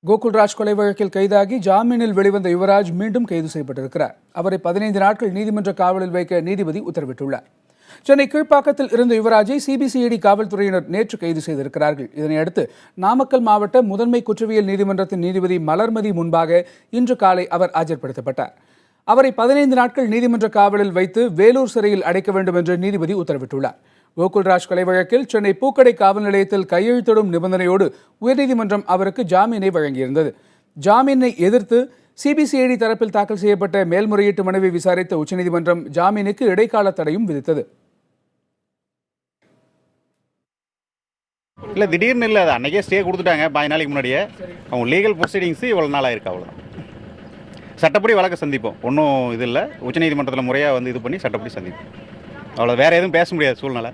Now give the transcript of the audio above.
கோகுல்ராஜ் கொலை வழக்கில் கைதாகி ஜாமீனில் வெளிவந்த யுவராஜ் மீண்டும் கைது செய்யப்பட்டிருக்கிறார். அவரை 15 நாட்கள் நீதிமன்ற காவலில் வைக்க நீதிபதி உத்தரவிட்டுள்ளார். சென்னை கீழ்ப்பாக்கத்தில் இருந்த யுவராஜை சிபிசிஐடி காவல்துறையினர் நேற்று கைது செய்திருக்கிறார்கள். இதனையடுத்து நாமக்கல் மாவட்ட முதன்மை குற்றவியல் நீதிமன்றத்தின் நீதிபதி மலர்மதி முன்பாக இன்று காலை அவர் ஆஜர்படுத்தப்பட்டார். அவரை 15 நாட்கள் நீதிமன்ற காவலில் வைத்து வேலூர் சிறையில் அடைக்க வேண்டும் என்று நீதிபதி உத்தரவிட்டுள்ளார். கோகுல்ராஜ் கொலை வழக்கில் சென்னை பூக்கடை காவல் நிலையத்தில் கையெழுத்திடும் நிபந்தனையோடு உயர்நீதிமன்றம் அவருக்கு ஜாமீனை வழங்கியிருந்தது. ஜாமீனை எதிர்த்து சிபிசிஐடி தரப்பில் தாக்கல் செய்யப்பட்ட மேல்முறையீட்டு மனுவை விசாரித்த உச்சநீதிமன்றம் ஜாமீனுக்கு இடைக்கால தடையும் விதித்தது. இல்லை திடீர்னு இல்லை, அது அன்றைக்கே ஸ்டே கொடுத்துட்டாங்க 5 நாளைக்கு முன்னாடியே. அவங்க லீகல் ப்ரொசீடிங்ஸ் இவ்வளோ நாளாக இருக்கு, அவ்வளோதான். சட்டப்படி வழக்கு சந்திப்போம், ஒன்றும் இது இல்லை. உச்சநீதிமன்றத்தில் முறையாக இது பண்ணி சட்டப்படி சந்திப்போம், அவ்வளோ. வேறு எதுவும் பேச முடியாது சூழ்நிலை.